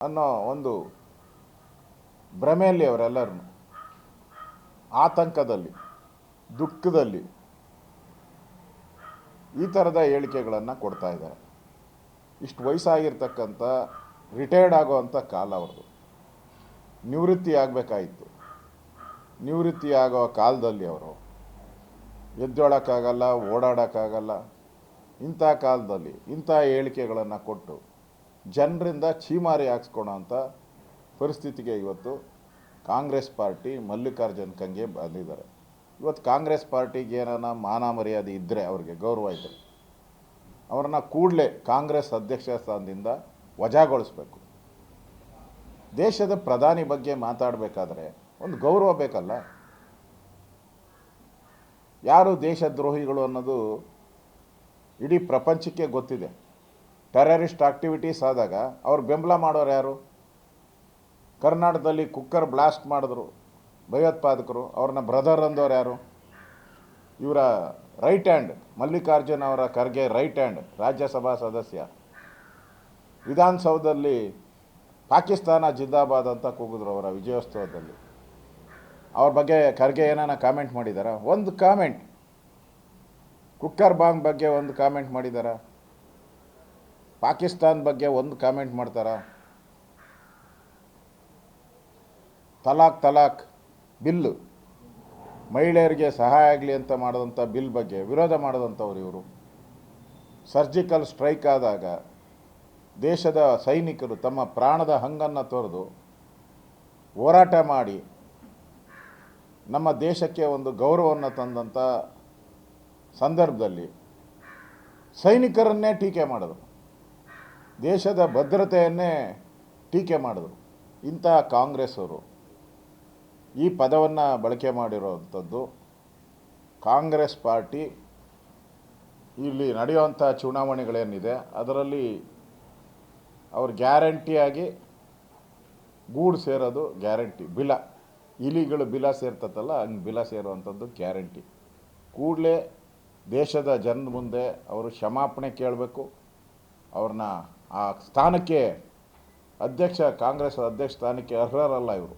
ಅನ್ನೋ ಒಂದು ಭ್ರಮೆಯಲ್ಲಿ ಅವರೆಲ್ಲರೂ ಆತಂಕದಲ್ಲಿ, ದುಃಖದಲ್ಲಿ ಈ ಥರದ ಹೇಳಿಕೆಗಳನ್ನು ಕೊಡ್ತಾ ಇದ್ದಾರೆ. ಇಷ್ಟು ವಯಸ್ಸಾಗಿರ್ತಕ್ಕಂಥ ರಿಟೈರ್ಡ್ ಆಗೋವಂಥ ಕಾಲ ಅವ್ರದ್ದು. ನಿವೃತ್ತಿ ಆಗಬೇಕಾಯಿತು. ನಿವೃತ್ತಿ ಆಗೋ ಕಾಲದಲ್ಲಿ ಅವರು ಎದ್ದೇಳೋಕ್ಕಾಗಲ್ಲ, ಓಡಾಡೋಕ್ಕಾಗಲ್ಲ. ಇಂಥ ಕಾಲದಲ್ಲಿ ಇಂಥ ಹೇಳಿಕೆಗಳನ್ನು ಕೊಟ್ಟು ಜನರಿಂದ ಛೀಮಾರಿ ಹಾಕ್ಸ್ಕೊಳೋಂಥ ಪರಿಸ್ಥಿತಿಗೆ ಇವತ್ತು ಕಾಂಗ್ರೆಸ್ ಪಾರ್ಟಿ ಮಲ್ಲಿಕಾರ್ಜುನ್ ಖರ್ಗೆ ಬಂದಿದ್ದಾರೆ. ಇವತ್ತು ಕಾಂಗ್ರೆಸ್ ಪಾರ್ಟಿಗೆ ಏನಾನ ಮಾನ ಮರ್ಯಾದೆ ಇದ್ದರೆ, ಅವ್ರಿಗೆ ಗೌರವ ಇದ್ದರೆ, ಅವ್ರನ್ನ ಕೂಡಲೇ ಕಾಂಗ್ರೆಸ್ ಅಧ್ಯಕ್ಷ ಸ್ಥಾನದಿಂದ ವಜಾಗೊಳಿಸ್ಬೇಕು. ದೇಶದ ಪ್ರಧಾನಿ ಬಗ್ಗೆ ಮಾತಾಡಬೇಕಾದ್ರೆ ಒಂದು ಗೌರವ ಬೇಕಲ್ಲ. ಯಾರು ದೇಶದ್ರೋಹಿಗಳು ಅನ್ನೋದು ಇಡೀ ಪ್ರಪಂಚಕ್ಕೆ ಗೊತ್ತಿದೆ. ಟೆರರಿಸ್ಟ್ ಆಕ್ಟಿವಿಟೀಸ್ ಆದಾಗ ಅವ್ರು ಬೆಂಬಲ ಮಾಡೋರು ಯಾರು? ಕರ್ನಾಟಕದಲ್ಲಿ ಕುಕ್ಕರ್ ಬ್ಲಾಸ್ಟ್ ಮಾಡಿದ್ರು ಭಯೋತ್ಪಾದಕರು, ಅವ್ರನ್ನ ಬ್ರದರ್ ಅಂದವ್ರು ಯಾರು? ಇವರ ರೈಟ್ ಹ್ಯಾಂಡ್, ಮಲ್ಲಿಕಾರ್ಜುನ್ ಅವರ ಖರ್ಗೆ ರೈಟ್ ಹ್ಯಾಂಡ್ ರಾಜ್ಯಸಭಾ ಸದಸ್ಯ ವಿಧಾನಸೌಧದಲ್ಲಿ ಪಾಕಿಸ್ತಾನ ಜಿಂದಾಬಾದ್ ಅಂತ ಕೂಗಿದ್ರು ಅವರ ವಿಜಯೋತ್ಸವದಲ್ಲಿ. ಅವ್ರ ಬಗ್ಗೆ ಖರ್ಗೆ ಏನಾನ ಕಾಮೆಂಟ್ ಮಾಡಿದಾರಾ? ಒಂದು ಕಾಮೆಂಟ್. ಕುಕ್ಕರ್ ಬಾಂಬ್ ಬಗ್ಗೆ ಒಂದು ಕಾಮೆಂಟ್ ಮಾಡಿದಾರಾ? ಪಾಕಿಸ್ತಾನ ಬಗ್ಗೆ ಒಂದು ಕಾಮೆಂಟ್ ಮಾಡ್ತಾರಾ? ತಲಾಕ್ ಬಿಲ್ಲು, ಮಹಿಳೆಯರಿಗೆ ಸಹಾಯ ಆಗಲಿ ಅಂತ ಮಾಡಿದಂಥ ಬಿಲ್ ಬಗ್ಗೆ ವಿರೋಧ ಮಾಡಿದಂಥವ್ರು ಇವರು. ಸರ್ಜಿಕಲ್ ಸ್ಟ್ರೈಕ್ ಆದಾಗ ದೇಶದ ಸೈನಿಕರು ತಮ್ಮ ಪ್ರಾಣದ ಹಂಗನ್ನು ತೊರೆದು ಹೋರಾಟ ಮಾಡಿ ನಮ್ಮ ದೇಶಕ್ಕೆ ಒಂದು ಗೌರವವನ್ನು ತಂದಂಥ ಸಂದರ್ಭದಲ್ಲಿ ಸೈನಿಕರನ್ನೇ ಟೀಕೆ ಮಾಡಿದ್ರು, ದೇಶದ ಭದ್ರತೆಯನ್ನೇ ಟೀಕೆ ಮಾಡಿದ್ರು. ಇಂಥ ಕಾಂಗ್ರೆಸ್ ಅವರು ಈ ಪದವನ್ನು ಬಳಕೆ ಮಾಡಿರೋವಂಥದ್ದು. ಕಾಂಗ್ರೆಸ್ ಪಾರ್ಟಿ ಇಲ್ಲಿ ನಡೆಯುವಂಥ ಚುನಾವಣೆಗಳೇನಿದೆ ಅದರಲ್ಲಿ ಅವ್ರು ಗ್ಯಾರಂಟಿಯಾಗಿ ಗೂಡು ಸೇರೋದು ಗ್ಯಾರಂಟಿ. ಇಲಿಗಳು ಬಿಲ ಸೇರ್ತದಲ್ಲ, ಹಂಗೆ ಬಿಲ ಸೇರುವಂಥದ್ದು ಗ್ಯಾರಂಟಿ. ಕೂಡಲೇ ದೇಶದ ಜನದ ಮುಂದೆ ಅವರು ಕ್ಷಮಾಪಣೆ ಕೇಳಬೇಕು. ಅವ್ರನ್ನ ಆ ಸ್ಥಾನಕ್ಕೆ ಕಾಂಗ್ರೆಸ್ ಅಧ್ಯಕ್ಷ ಸ್ಥಾನಕ್ಕೆ ಅರ್ಹರಲ್ಲ ಇವರು.